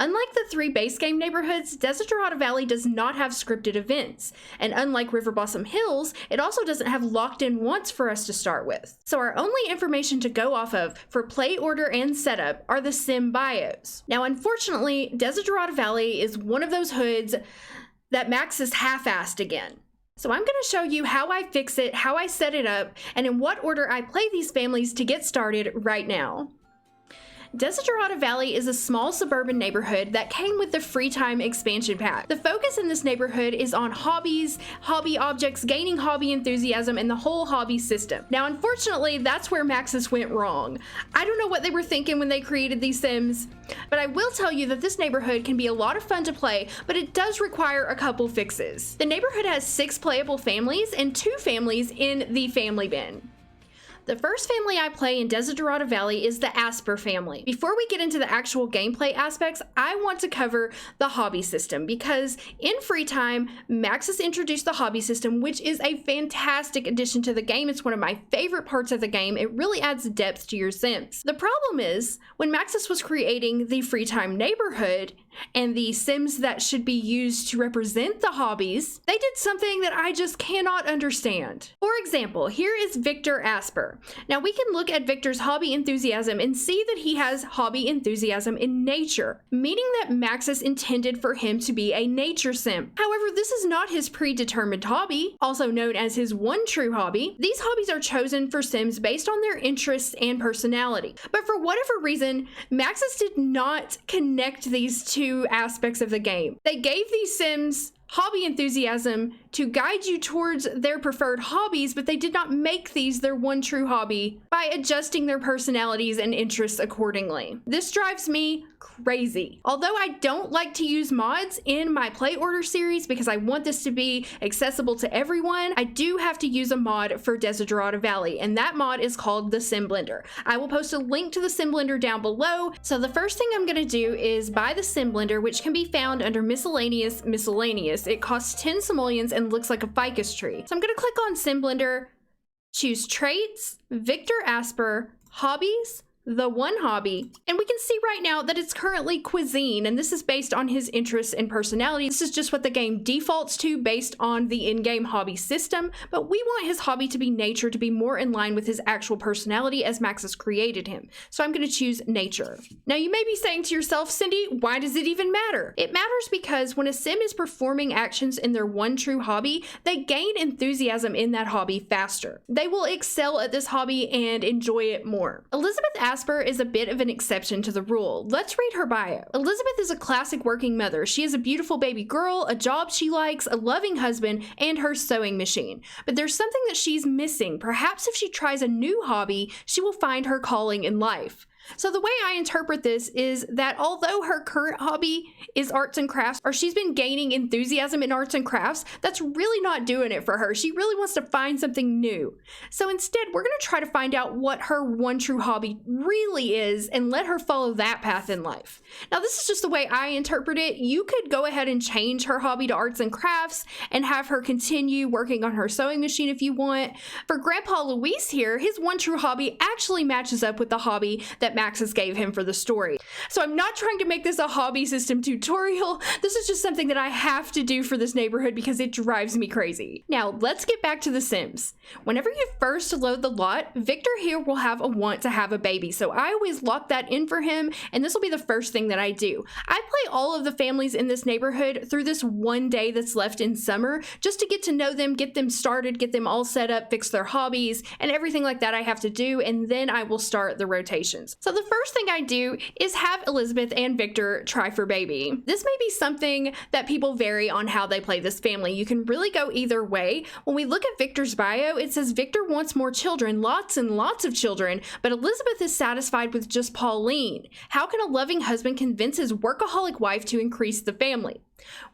Unlike the 3 base game neighborhoods, Desiderata Valley does not have scripted events, and unlike River Blossom Hills, it also doesn't have locked-in wants for us to start with. So our only information to go off of for play order and setup are the sim bios. Now unfortunately, Desiderata Valley is one of those hoods that Maxis half-assed again. So I'm going to show you how I fix it, how I set it up, and in what order I play these families to get started right now. Desiderata Valley is a small suburban neighborhood that came with the Freetime expansion pack. The focus in this neighborhood is on hobbies, hobby objects, gaining hobby enthusiasm, and the whole hobby system. Now, unfortunately, that's where Maxis went wrong. I don't know what they were thinking when they created these sims, but I will tell you that this neighborhood can be a lot of fun to play, but it does require a couple fixes. The neighborhood has 6 playable families and 2 families in the family bin. The first family I play in Desiderata Valley is the Asper family. Before we get into the actual gameplay aspects, I want to cover the hobby system because in Freetime, Maxis introduced the hobby system, which is a fantastic addition to the game. It's one of my favorite parts of the game. It really adds depth to your sims. The problem is, when Maxis was creating the Freetime Neighborhood and the sims that should be used to represent the hobbies, they did something that I just cannot understand. For example, here is Victor Asper. Now we can look at Victor's hobby enthusiasm and see that he has hobby enthusiasm in nature, meaning that Maxis intended for him to be a nature sim. However, this is not his predetermined hobby, also known as his one true hobby. These hobbies are chosen for sims based on their interests and personality. But for whatever reason, Maxis did not connect these two aspects of the game. They gave these sims hobby enthusiasm to guide you towards their preferred hobbies, but they did not make these their one true hobby by adjusting their personalities and interests accordingly. This drives me crazy. Although I don't like to use mods in my play order series because I want this to be accessible to everyone, I do have to use a mod for Desiderata Valley, and that mod is called the Sim Blender. I will post a link to the Sim Blender down below. So the first thing I'm going to do is buy the Sim Blender, which can be found under miscellaneous. It costs 10 simoleons and looks like a ficus tree. So I'm going to click on Sim Blender, choose Traits, Victor Asper, Hobbies, the one hobby, and we can see right now that it's currently cuisine, and this is based on his interests and personality. This is just what the game defaults to based on the in-game hobby system, but we want his hobby to be nature, to be more in line with his actual personality as Maxis created him. So I'm going to choose nature. Now you may be saying to yourself, Cindy, why does it even matter? It matters because when a sim is performing actions in their one true hobby, they gain enthusiasm in that hobby faster. They will excel at this hobby and enjoy it more. Elizabeth Asper is a bit of an exception to the rule. Let's read her bio. Elizabeth is a classic working mother. She has a beautiful baby girl, a job she likes, a loving husband, and her sewing machine. But there's something that she's missing. Perhaps if she tries a new hobby, she will find her calling in life. So the way I interpret this is that although her current hobby is arts and crafts, or she's been gaining enthusiasm in arts and crafts, that's really not doing it for her. She really wants to find something new. So instead, we're going to try to find out what her one true hobby really is and let her follow that path in life. Now, this is just the way I interpret it. You could go ahead and change her hobby to arts and crafts and have her continue working on her sewing machine if you want. For Grandpa Luis here, his one true hobby actually matches up with the hobby that Maxis gave him for the story. So I'm not trying to make this a hobby system tutorial. This is just something that I have to do for this neighborhood because it drives me crazy. Now let's get back to the Sims. Whenever you first load the lot, Victor here will have a want to have a baby. So I always lock that in for him, and this will be the first thing that I do. I play all of the families in this neighborhood through this one day that's left in summer just to get to know them, get them started, get them all set up, fix their hobbies, and everything like that I have to do, and then I will start the rotations. So the first thing I do is have Elizabeth and Victor try for baby. This may be something that people vary on how they play this family. You can really go either way. When we look at Victor's bio, it says Victor wants more children, lots and lots of children, but Elizabeth is satisfied with just Pauline. How can a loving husband convince his workaholic wife to increase the family?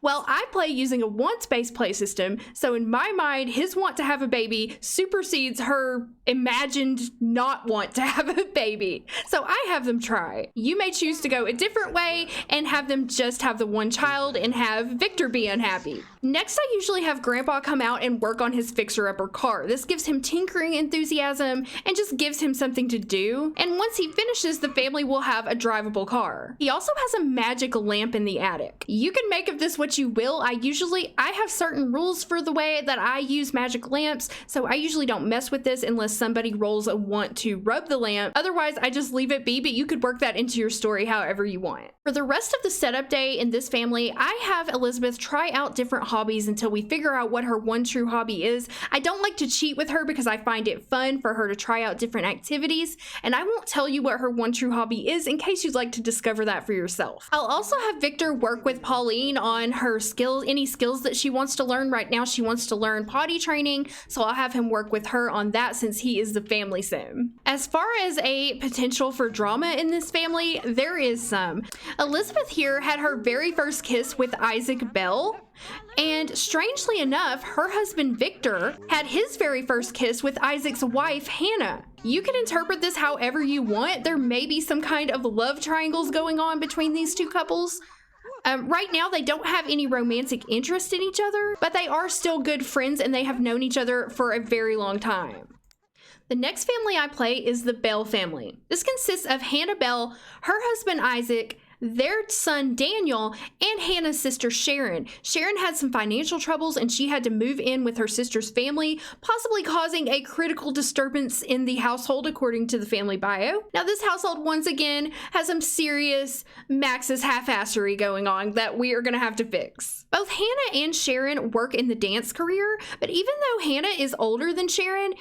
Well, I play using a wants-based play system, so in my mind, his want to have a baby supersedes her imagined not want to have a baby. So I have them try. You may choose to go a different way and have them just have the one child and have Victor be unhappy. Next, I usually have Grandpa come out and work on his fixer-upper car. This gives him tinkering enthusiasm and just gives him something to do. And once he finishes, the family will have a drivable car. He also has a magic lamp in the attic. You can make of this what you will. I have certain rules for the way that I use magic lamps, so I usually don't mess with this unless somebody rolls a want to rub the lamp. Otherwise, I just leave it be, but you could work that into your story however you want. For the rest of the setup day in this family, I have Elizabeth try out different hobbies until we figure out what her one true hobby is. I don't like to cheat with her because I find it fun for her to try out different activities, and I won't tell you what her one true hobby is in case you'd like to discover that for yourself. I'll also have Victor work with Pauline on her skills, any skills that she wants to learn. Right now she wants to learn potty training, so I'll have him work with her on that since he is the family sim. As far as a potential for drama in this family, there is some. Elizabeth here had her very first kiss with Isaac Bell, and strangely enough, her husband Victor had his very first kiss with Isaac's wife Hannah. You can interpret this however you want. There may be some kind of love triangles going on between these two couples. Right now, they don't have any romantic interest in each other, but they are still good friends and they have known each other for a very long time. The next family I play is the Bell family. This consists of Hannah Bell, her husband Isaac, their son Daniel, and Hannah's sister Sharon. Sharon had some financial troubles and she had to move in with her sister's family, possibly causing a critical disturbance in the household according to the family bio. Now this household once again has some serious Maxis half-assery going on that we are gonna have to fix. Both Hannah and Sharon work in the dance career, but even though Hannah is older than Sharon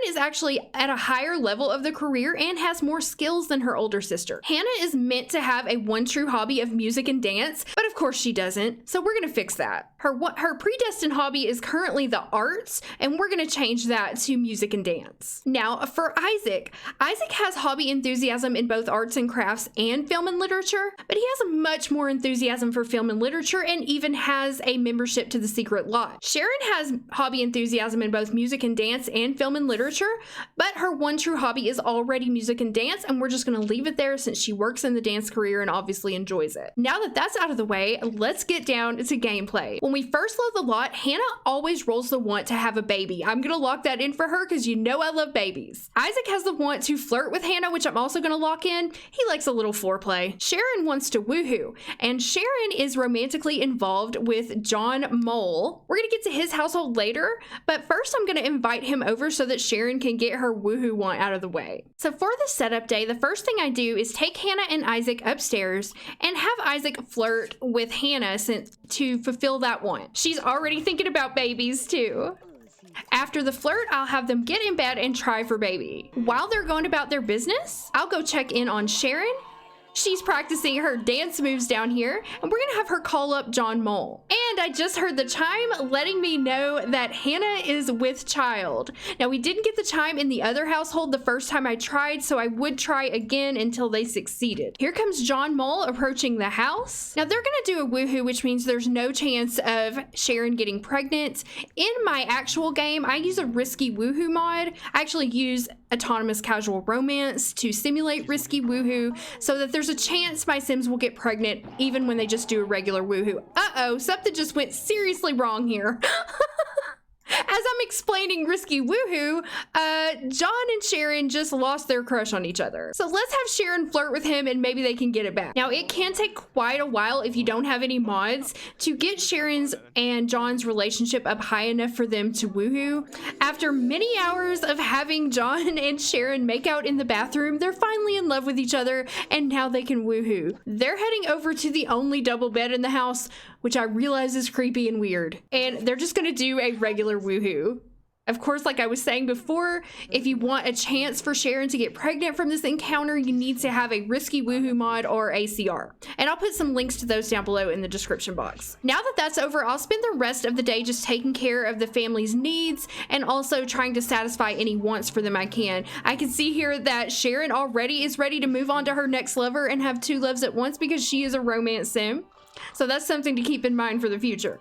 is actually at a higher level of the career and has more skills than her older sister. Hannah is meant to have a one true hobby of music and dance, but of course she doesn't, so we're gonna fix that. Her predestined hobby is currently the arts, and we're gonna change that to music and dance. Now, for Isaac has hobby enthusiasm in both arts and crafts and film and literature, but he has much more enthusiasm for film and literature and even has a membership to the Secret Lot. Sharon has hobby enthusiasm in both music and dance and film and literature, but her one true hobby is already music and dance, and we're just going to leave it there since she works in the dance career and obviously enjoys it. Now that that's out of the way, let's get down to gameplay. When we first load the lot, Hannah always rolls the want to have a baby. I'm going to lock that in for her because you know I love babies. Isaac has the want to flirt with Hannah, which I'm also going to lock in. He likes a little foreplay. Sharon wants to woohoo, and Sharon is romantically involved with John Mole. We're going to get to his household later, but first I'm going to invite him over so that Sharon can get her woohoo want out of the way. So for the setup day, the first thing I do is take Hannah and Isaac upstairs and have Isaac flirt with Hannah to fulfill that want. She's already thinking about babies too. After the flirt, I'll have them get in bed and try for baby. While they're going about their business, I'll go check in on Sharon. She's practicing her dance moves down here, and we're gonna have her call up John Mole. And I just heard the chime letting me know that Hannah is with child. Now we didn't get the chime in the other household the first time I tried, so I would try again until they succeeded. Here comes John Mole approaching the house. Now they're gonna do a woohoo, which means there's no chance of Sharon getting pregnant. In my actual game, I use a risky woohoo mod. I actually use autonomous casual romance to simulate risky woohoo so that there's a chance my Sims will get pregnant even when they just do a regular woohoo. Uh-oh, something just went seriously wrong here. As I'm explaining risky woohoo, John and Sharon just lost their crush on each other. So let's have Sharon flirt with him and maybe they can get it back. Now it can take quite a while if you don't have any mods to get Sharon's and John's relationship up high enough for them to woohoo. After many hours of having John and Sharon make out in the bathroom, they're finally in love with each other and now they can woohoo. They're heading over to the only double bed in the house, which I realize is creepy and weird. And they're just gonna do a regular woohoo. Of course, like I was saying before, if you want a chance for Sharon to get pregnant from this encounter, you need to have a risky woohoo mod or ACR. And I'll put some links to those down below in the description box. Now that that's over, I'll spend the rest of the day just taking care of the family's needs and also trying to satisfy any wants for them I can. I can see here that Sharon already is ready to move on to her next lover and have two loves at once because she is a romance sim. So that's something to keep in mind for the future.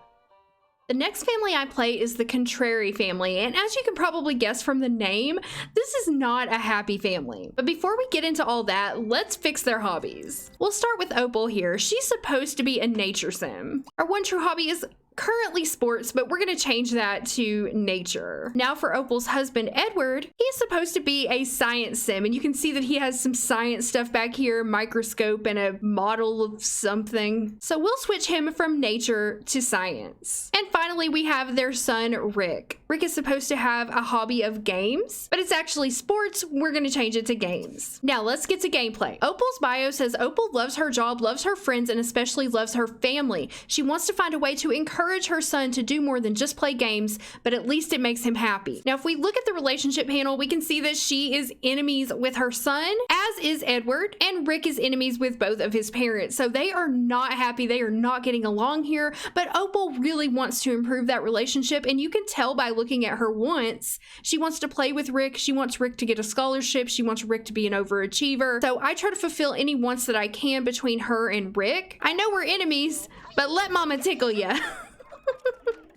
The next family I play is the Contrary family, and as you can probably guess from the name, this is not a happy family. But before we get into all that, let's fix their hobbies. We'll start with Opal here. She's supposed to be a nature sim. Our one true hobby is currently sports, but we're going to change that to nature. Now for Opal's husband, Edward, he's supposed to be a science sim, and you can see that he has some science stuff back here, microscope and a model of something. So we'll switch him from nature to science. And finally, we have their son, Rick. Rick is supposed to have a hobby of games, but it's actually sports. We're going to change it to games. Now let's get to gameplay. Opal's bio says Opal loves her job, loves her friends, and especially loves her family. She wants to find a way to encourage her son to do more than just play games, but at least it makes him happy. Now, if we look at the relationship panel, we can see that she is enemies with her son, as is Edward, and Rick is enemies with both of his parents. So they are not happy. They are not getting along here, but Opal really wants to improve that relationship, and you can tell by looking at her wants. She wants to play with Rick. She wants Rick to get a scholarship. She wants Rick to be an overachiever. So I try to fulfill any wants that I can between her and Rick. I know we're enemies, but let mama tickle ya.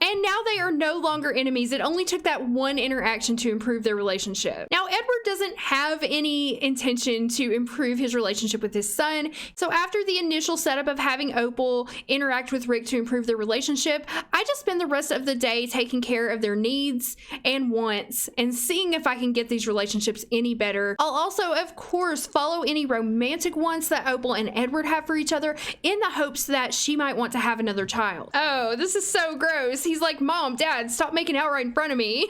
And now they are no longer enemies. It only took that one interaction to improve their relationship. Now, Edward doesn't have any intention to improve his relationship with his son. So after the initial setup of having Opal interact with Rick to improve their relationship, I just spend the rest of the day taking care of their needs and wants and seeing if I can get these relationships any better. I'll also, of course, follow any romantic wants that Opal and Edward have for each other in the hopes that she might want to have another child. Oh, this is so gross. He's like, Mom, Dad, stop making out right in front of me.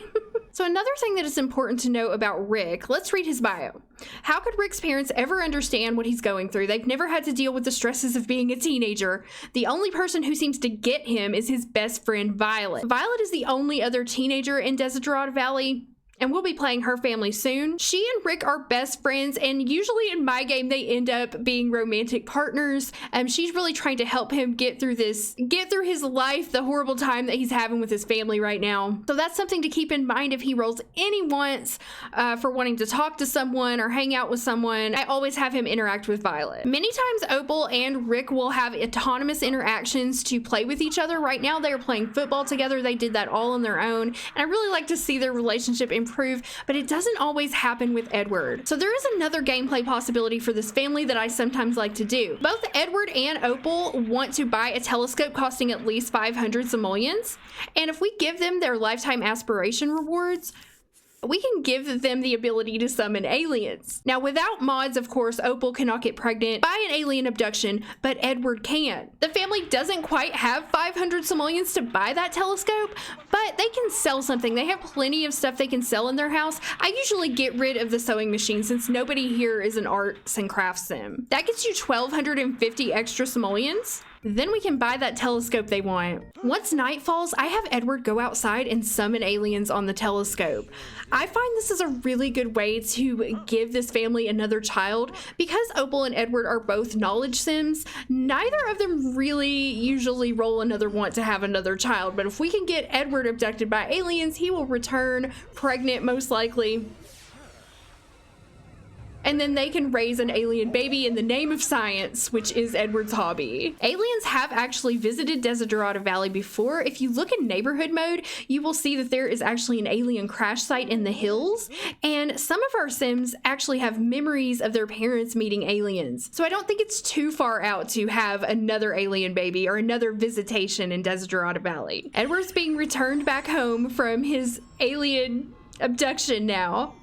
So another thing that is important to know about Rick, let's read his bio. How could Rick's parents ever understand what he's going through? They've never had to deal with the stresses of being a teenager. The only person who seems to get him is his best friend, Violet. Violet is the only other teenager in Desiderata Valley, and we'll be playing her family soon. She and Rick are best friends, and usually in my game they end up being romantic partners. She's really trying to help him get through his life, the horrible time that he's having with his family right now. So that's something to keep in mind if he rolls any wants for wanting to talk to someone or hang out with someone. I always have him interact with Violet. Many times Opal and Rick will have autonomous interactions to play with each other. Right now they are playing football together. They did that all on their own, and I really like to see their relationship improve, but it doesn't always happen with Edward. So there is another gameplay possibility for this family that I sometimes like to do. Both Edward and Opal want to buy a telescope costing at least 500 simoleons, and if we give them their lifetime aspiration rewards, we can give them the ability to summon aliens. Now, without mods, of course, Opal cannot get pregnant by an alien abduction, but Edward can. The family doesn't quite have 500 simoleons to buy that telescope, but they can sell something. They have plenty of stuff they can sell in their house. I usually get rid of the sewing machine since nobody here is an arts and crafts sim. That gets you 1,250 extra simoleons. Then we can buy that telescope they want. Once night falls, I have Edward go outside and summon aliens on the telescope. I find this is a really good way to give this family another child. Because Opal and Edward are both knowledge sims, neither of them really usually roll another want to have another child. But if we can get Edward abducted by aliens, he will return pregnant most likely. And then they can raise an alien baby in the name of science, which is Edward's hobby. Aliens have actually visited Desiderata Valley before. If you look in neighborhood mode, you will see that there is actually an alien crash site in the hills. And some of our sims actually have memories of their parents meeting aliens. So I don't think it's too far out to have another alien baby or another visitation in Desiderata Valley. Edward's being returned back home from his alien abduction now.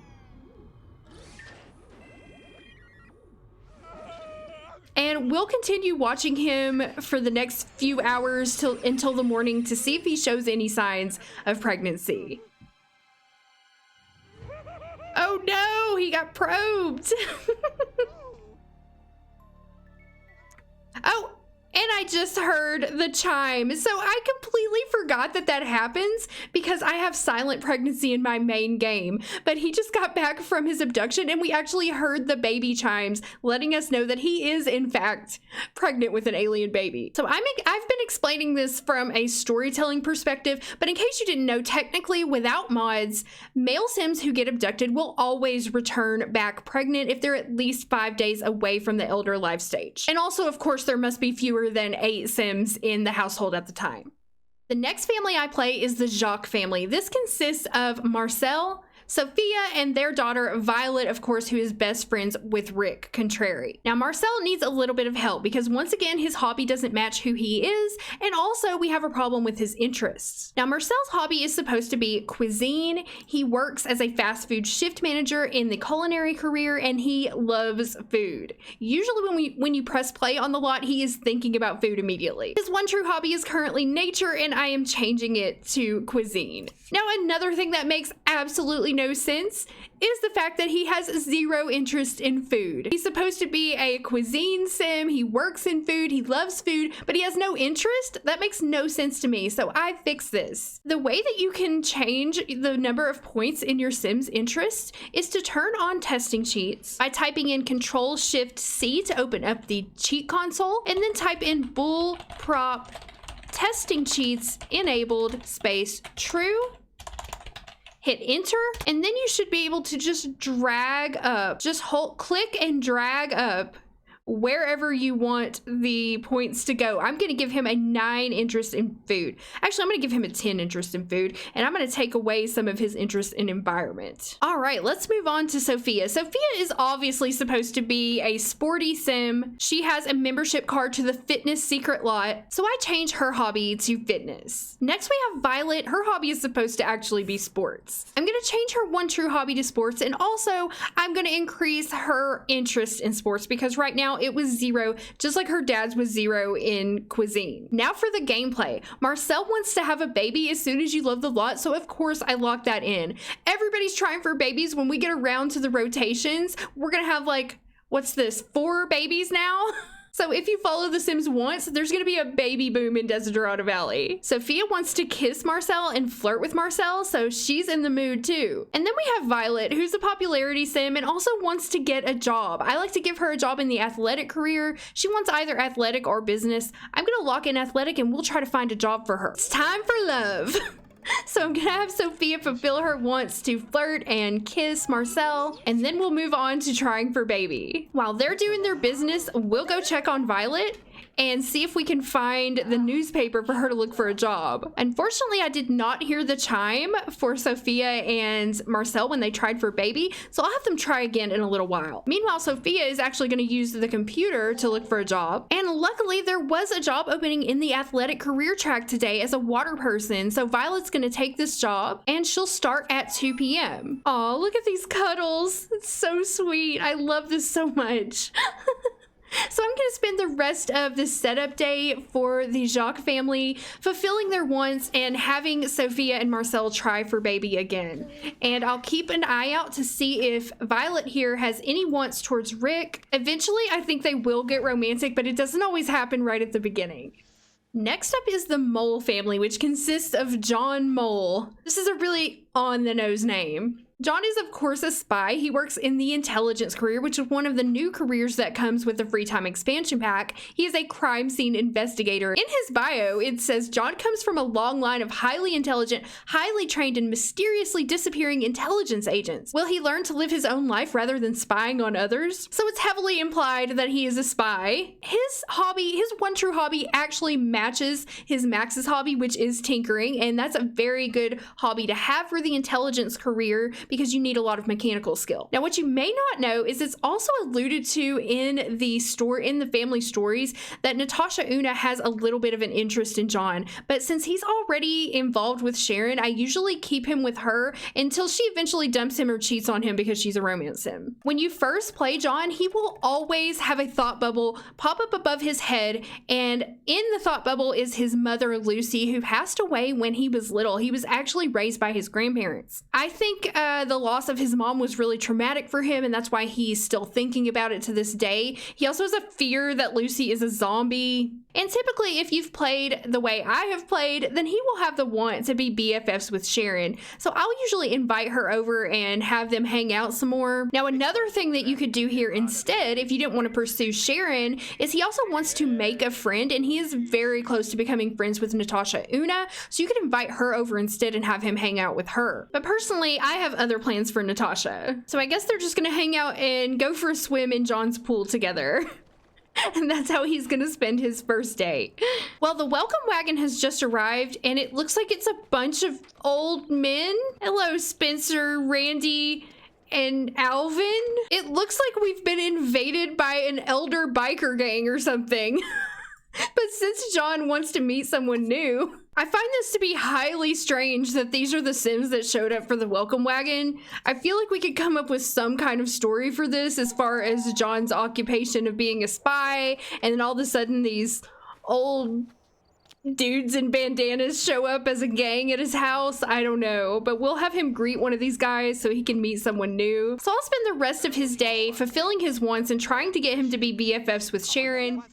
And we'll continue watching him for the next few hours until the morning to see if he shows any signs of pregnancy. Oh no, he got probed. Oh, and I just heard the chime. So I completely forgot that that happens because I have silent pregnancy in my main game. But he just got back from his abduction and we actually heard the baby chimes letting us know that he is in fact pregnant with an alien baby. So I've been explaining this from a storytelling perspective, but in case you didn't know, technically without mods, male Sims who get abducted will always return back pregnant if they're at least 5 days away from the elder life stage. And also, of course, there must be fewer than 8 Sims in the household at the time. The next family I play is the Jocque family. This consists of Marcel, Sophia, and their daughter Violet, of course, who is best friends with Rick Contrary. Now, Marcel needs a little bit of help because once again, his hobby doesn't match who he is, and also we have a problem with his interests. Now, Marcel's hobby is supposed to be cuisine. He works as a fast food shift manager in the culinary career, and he loves food. Usually when you press play on the lot, he is thinking about food immediately. His one true hobby is currently nature, and I am changing it to cuisine. Now, another thing that makes absolutely no sense is the fact that he has zero interest in food. He's supposed to be a cuisine sim, he works in food, he loves food, but he has no interest? That makes no sense to me, so I fixed this. The way that you can change the number of points in your sim's interest is to turn on testing cheats by typing in Control-Shift-C to open up the cheat console, and then type in bull prop testing cheats enabled space true. Hit enter, and then you should be able to just drag up, click and drag up wherever you want the points to go. I'm going to give him a 9 interest in food. Actually, I'm going to give him a 10 interest in food, and I'm going to take away some of his interest in environment. All right, let's move on to Sophia. Sophia is obviously supposed to be a sporty sim. She has a membership card to the fitness secret lot, so I changed her hobby to fitness. Next, we have Violet. Her hobby is supposed to actually be sports. I'm going to change her one true hobby to sports, and also I'm going to increase her interest in sports because right now it was 0, just like her dad's was 0 in cuisine. Now for the gameplay. Marcel wants to have a baby as soon as you load the lot, so of course I locked that in. Everybody's trying for babies. When we get around to the rotations, we're gonna have like, what's this, 4 babies now? So if you follow The Sims once, there's going to be a baby boom in Desiderata Valley. Sophia wants to kiss Marcel and flirt with Marcel, so she's in the mood too. And then we have Violet, who's a popularity sim and also wants to get a job. I like to give her a job in the athletic career. She wants either athletic or business. I'm going to lock in athletic and we'll try to find a job for her. It's time for love. So I'm gonna have Sophia fulfill her wants to flirt and kiss Marcel, and then we'll move on to trying for baby. While they're doing their business, we'll go check on Violet and see if we can find the newspaper for her to look for a job. Unfortunately, I did not hear the chime for Sophia and Marcel when they tried for baby, so I'll have them try again in a little while. Meanwhile, Sophia is actually going to use the computer to look for a job, and luckily there was a job opening in the athletic career track today as a water person, so Violet's going to take this job and she'll start at 2 p.m. Aw, look at these cuddles. It's so sweet. I love this so much. So I'm going to spend the rest of this setup day for the Jocque family, fulfilling their wants and having Sophia and Marcel try for baby again. And I'll keep an eye out to see if Violet here has any wants towards Rick. Eventually, I think they will get romantic, but it doesn't always happen right at the beginning. Next up is the Mole family, which consists of John Mole. This is a really on-the-nose name. John is, of course, a spy. He works in the intelligence career, which is one of the new careers that comes with the Freetime expansion pack. He is a crime scene investigator. In his bio, it says John comes from a long line of highly intelligent, highly trained, and mysteriously disappearing intelligence agents. Will he learn to live his own life rather than spying on others? So it's heavily implied that he is a spy. His hobby, his one true hobby, actually matches his Maxis hobby, which is tinkering, and that's a very good hobby to have for the intelligence career, because you need a lot of mechanical skill. Now, what you may not know is it's also alluded to in the family stories that Natasha Una has a little bit of an interest in John, but since he's already involved with Sharon, I usually keep him with her until she eventually dumps him or cheats on him because she's a romance sim. When you first play John, he will always have a thought bubble pop up above his head, and in the thought bubble is his mother, Lucy, who passed away when he was little. He was actually raised by his grandparents. grandparents. I think the loss of his mom was really traumatic for him, and that's why he's still thinking about it to this day. He also has a fear that Lucy is a zombie. And typically, if you've played the way I have played, then he will have the want to be BFFs with Sharon. So I'll usually invite her over and have them hang out some more. Now, another thing that you could do here instead, if you didn't want to pursue Sharon, is he also wants to make a friend, and he is very close to becoming friends with Natasha Una. So you could invite her over instead and have him hang out with her. But personally, I have other plans for Natasha. So I guess they're just going to hang out and go for a swim in John's pool together. And that's how he's gonna spend his first day. Well, the welcome wagon has just arrived, and it looks like it's a bunch of old men. Hello, Spencer, Randy, and Alvin. It looks like we've been invaded by an elder biker gang or something. But since John wants to meet someone new, I find this to be highly strange that these are the Sims that showed up for the welcome wagon. I feel like we could come up with some kind of story for this as far as John's occupation of being a spy, and then all of a sudden these old dudes in bandanas show up as a gang at his house. I don't know, but we'll have him greet one of these guys so he can meet someone new. So I'll spend the rest of his day fulfilling his wants and trying to get him to be BFFs with Sharon.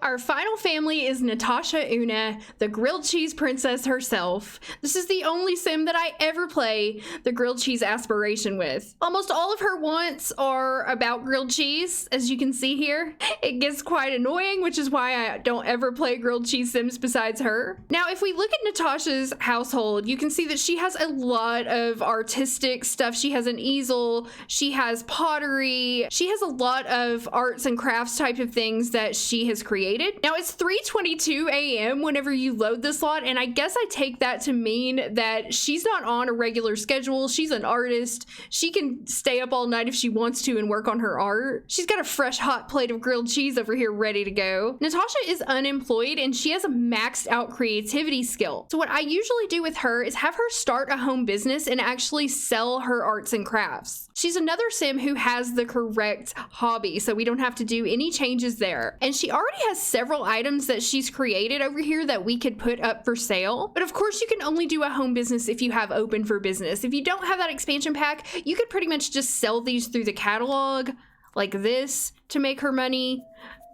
Our final family is Natasha Una, the grilled cheese princess herself. This is the only sim that I ever play the grilled cheese aspiration with. Almost all of her wants are about grilled cheese, as you can see here. It gets quite annoying, which is why I don't ever play grilled cheese sims besides her. Now, if we look at Natasha's household, you can see that she has a lot of artistic stuff. She has an easel, she has pottery, she has a lot of arts and crafts type of things that she has created. Now it's 3:22 a.m. whenever you load this lot, and I guess I take that to mean that she's not on a regular schedule. She's an artist. She can stay up all night if she wants to and work on her art. She's got a fresh hot plate of grilled cheese over here ready to go. Natasha is unemployed and she has a maxed out creativity skill. So what I usually do with her is have her start a home business and actually sell her arts and crafts. She's another sim who has the correct hobby, so we don't have to do any changes there. And she already has several items that she's created over here that we could put up for sale. But of course, you can only do a home business if you have open for business. If you don't have that expansion pack, you could pretty much just sell these through the catalog like this to make her money.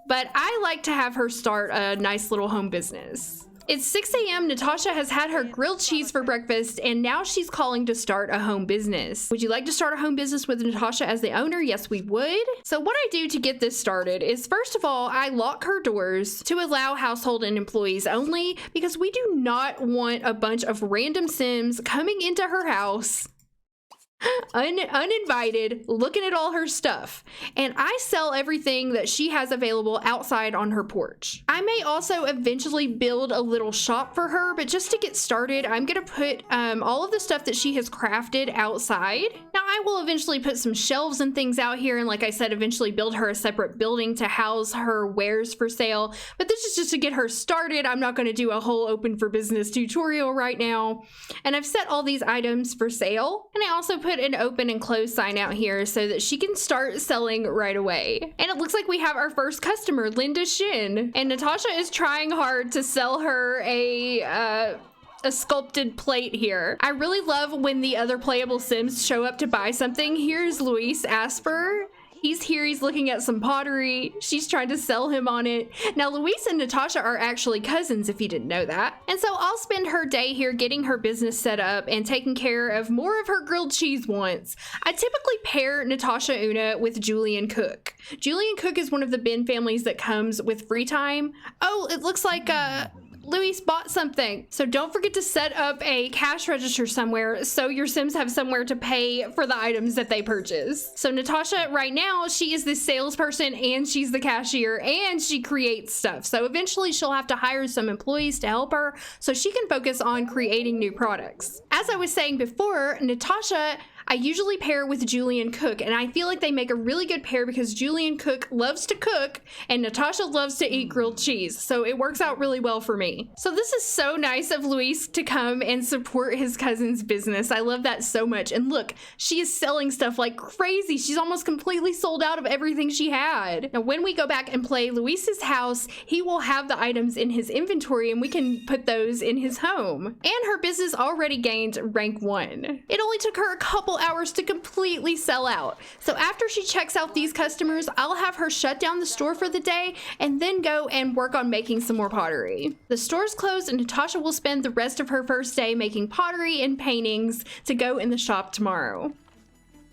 But I like to have her start a nice little home business. It's 6 a.m. Natasha has had her grilled cheese for breakfast, and now she's calling to start a home business. Would you like to start a home business with Natasha as the owner? Yes, we would. So what I do to get this started is, first of all, I lock her doors to allow household and employees only, because we do not want a bunch of random Sims coming into her house uninvited, looking at all her stuff. And I sell everything that she has available outside on her porch. I may also eventually build a little shop for her, but just to get started, I'm gonna put all of the stuff that she has crafted outside. Now, I will eventually put some shelves and things out here, and like I said, eventually build her a separate building to house her wares for sale. But this is just to get her started. I'm not gonna do a whole open for business tutorial right now. And I've set all these items for sale, and I also put an open and close sign out here so that she can start selling right away. And it looks like we have our first customer, Linda Shin. And Natasha is trying hard to sell her a sculpted plate here. I really love when the other playable Sims show up to buy something. Here's Luis Asper. He's here, he's looking at some pottery. She's trying to sell him on it. Now, Luis and Natasha are actually cousins, if you didn't know that. And so I'll spend her day here getting her business set up and taking care of more of her grilled cheese wants. I typically pair Natasha Una with Julian Cook. Julian Cook is one of the bin families that comes with free time. Oh, it looks like Luis bought something. So don't forget to set up a cash register somewhere so your Sims have somewhere to pay for the items that they purchase. So Natasha, right now, she is the salesperson and she's the cashier and she creates stuff. So eventually she'll have to hire some employees to help her so she can focus on creating new products. As I was saying before, Natasha, I usually pair with Julian Cook, and I feel like they make a really good pair because Julian Cook loves to cook and Natasha loves to eat grilled cheese, so it works out really well for me. So this is so nice of Luis to come and support his cousin's business. I love that so much. And look, she is selling stuff like crazy. She's almost completely sold out of everything she had. Now, when we go back and play Luis's house, he will have the items in his inventory and we can put those in his home. And her business already gained rank 1. It only took her a couple hours to completely sell out. So after she checks out these customers, I'll have her shut down the store for the day and then go and work on making some more pottery. The store's closed and Natasha will spend the rest of her first day making pottery and paintings to go in the shop tomorrow.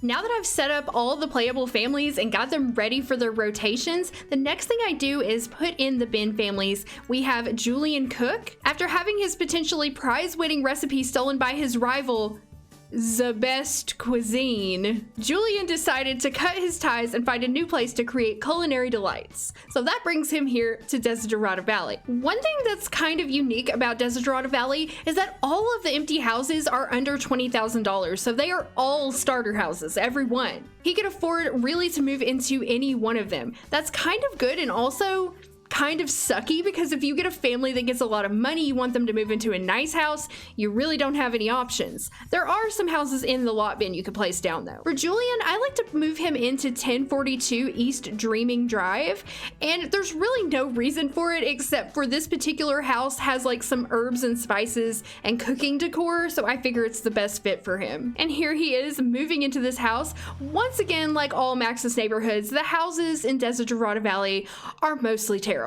Now that I've set up all the playable families and got them ready for their rotations, the next thing I do is put in the bin families. We have Julian Cook. After having his potentially prize-winning recipe stolen by his rival, The Best Cuisine, Julian decided to cut his ties and find a new place to create culinary delights. So that brings him here to Desiderata Valley. One thing that's kind of unique about Desiderata Valley is that all of the empty houses are under $20,000, so they are all starter houses, every one. He could afford really to move into any one of them. That's kind of good and also kind of sucky because if you get a family that gets a lot of money, you want them to move into a nice house, you really don't have any options. There are some houses in the lot bin you could place down though. For Julian, I like to move him into 1042 East Dreaming Drive, and there's really no reason for it except for this particular house has like some herbs and spices and cooking decor, so I figure it's the best fit for him. And here he is moving into this house. Once again, like all Maxis neighborhoods, the houses in Desiderata Valley are mostly terrible.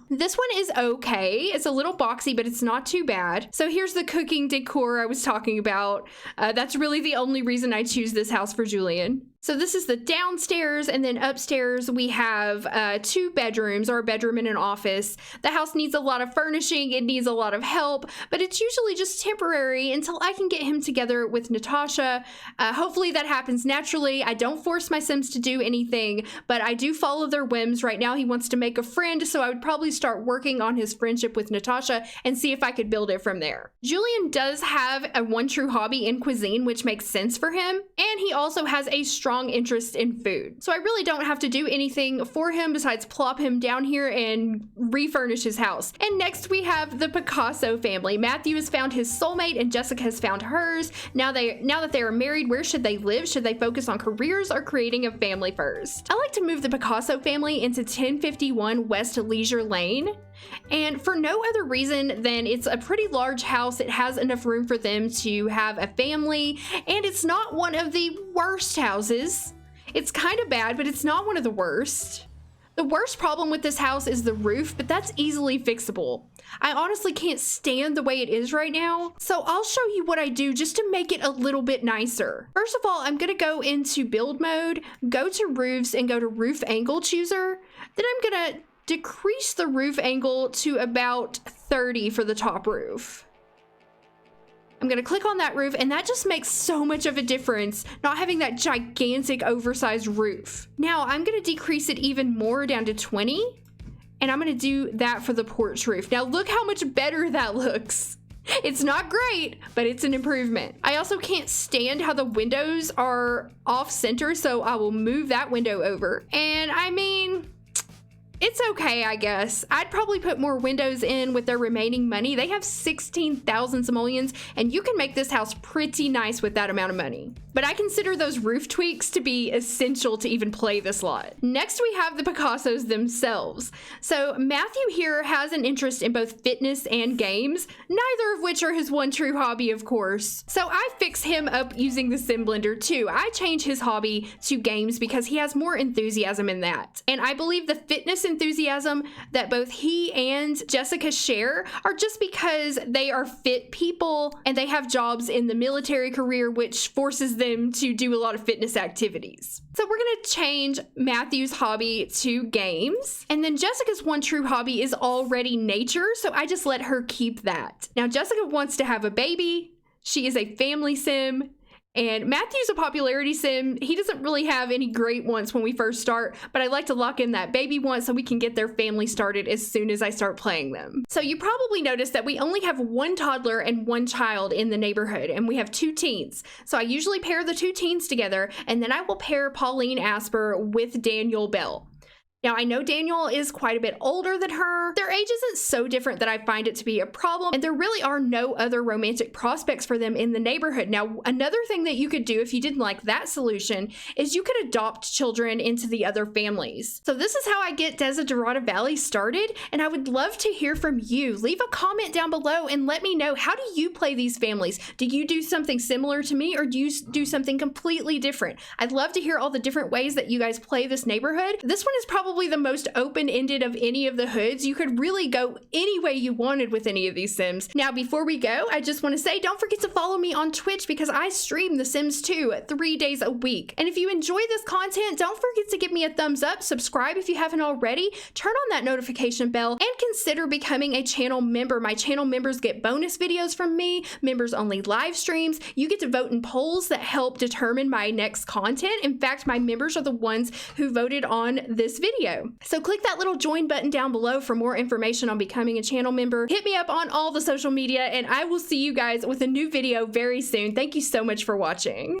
This one is okay. It's a little boxy, but it's not too bad. So here's the cooking decor I was talking about. That's really the only reason I choose this house for Julian. So this is the downstairs, and then upstairs we have 2 bedrooms, or a bedroom and an office. The house needs a lot of furnishing, it needs a lot of help, but it's usually just temporary until I can get him together with Natasha. Hopefully that happens naturally. I don't force my Sims to do anything, but I do follow their whims. Right now he wants to make a friend, so I would probably start working on his friendship with Natasha and see if I could build it from there. Julian does have a one true hobby in cuisine, which makes sense for him, and he also has a strong interest in food. So I really don't have to do anything for him besides plop him down here and refurnish his house. And next we have the Picasso family. Matthew has found his soulmate and Jessica has found hers. Now that they are married, where should they live? Should they focus on careers or creating a family first? I like to move the Picasso family into 1051 West Leisure Lane. And for no other reason than it's a pretty large house. It has enough room for them to have a family, and it's not one of the worst houses. It's kind of bad, but it's not one of the worst. The worst problem with this house is the roof, but that's easily fixable. I honestly can't stand the way it is right now, so I'll show you what I do just to make it a little bit nicer. First of all, I'm gonna go into build mode, go to roofs, and go to roof angle chooser. Then I'm gonna decrease the roof angle to about 30 for the top roof. I'm gonna click on that roof, and that just makes so much of a difference, not having that gigantic oversized roof. Now I'm gonna decrease it even more down to 20, and I'm gonna do that for the porch roof. Now look how much better that looks. It's not great, but it's an improvement. I also can't stand how the windows are off center, so I will move that window over. And I mean, it's okay, I guess. I'd probably put more windows in with their remaining money. They have 16,000 simoleons, and you can make this house pretty nice with that amount of money. But I consider those roof tweaks to be essential to even play this lot. Next, we have the Picassos themselves. So Matthew here has an interest in both fitness and games, neither of which are his one true hobby, of course. So I fix him up using the Sim Blender too. I change his hobby to games because he has more enthusiasm in that. And I believe the fitness enthusiasm that both he and Jessica share are just because they are fit people and they have jobs in the military career, which forces them to do a lot of fitness activities. So we're gonna change Matthew's hobby to games, and then Jessica's one true hobby is already nature, so I just let her keep that. Now Jessica wants to have a baby. She is a family sim, And Matthew's a popularity sim. He doesn't really have any great ones when we first start, but I like to lock in that baby one so we can get their family started as soon as I start playing them. So you probably noticed that we only have one toddler and one child in the neighborhood, and we have 2 teens. So I usually pair the 2 teens together, and then I will pair Pauline Asper with Daniel Bell. Now, I know Daniel is quite a bit older than her. Their age isn't so different that I find it to be a problem, and there really are no other romantic prospects for them in the neighborhood. Now, another thing that you could do if you didn't like that solution is you could adopt children into the other families. So this is how I get Desiderata Valley started, and I would love to hear from you. Leave a comment down below and let me know, how do you play these families? Do you do something similar to me, or do you do something completely different? I'd love to hear all the different ways that you guys play this neighborhood. This one is probably the most open-ended of any of the hoods. You could really go any way you wanted with any of these Sims. Now, before we go, I just want to say, don't forget to follow me on Twitch because I stream The Sims 2 3 days a week. And if you enjoy this content, don't forget to give me a thumbs up, subscribe if you haven't already, turn on that notification bell, and consider becoming a channel member. My channel members get bonus videos from me, members-only live streams. You get to vote in polls that help determine my next content. In fact, my members are the ones who voted on this video. So click that little join button down below for more information on becoming a channel member. Hit me up on all the social media, and I will see you guys with a new video very soon. Thank you so much for watching.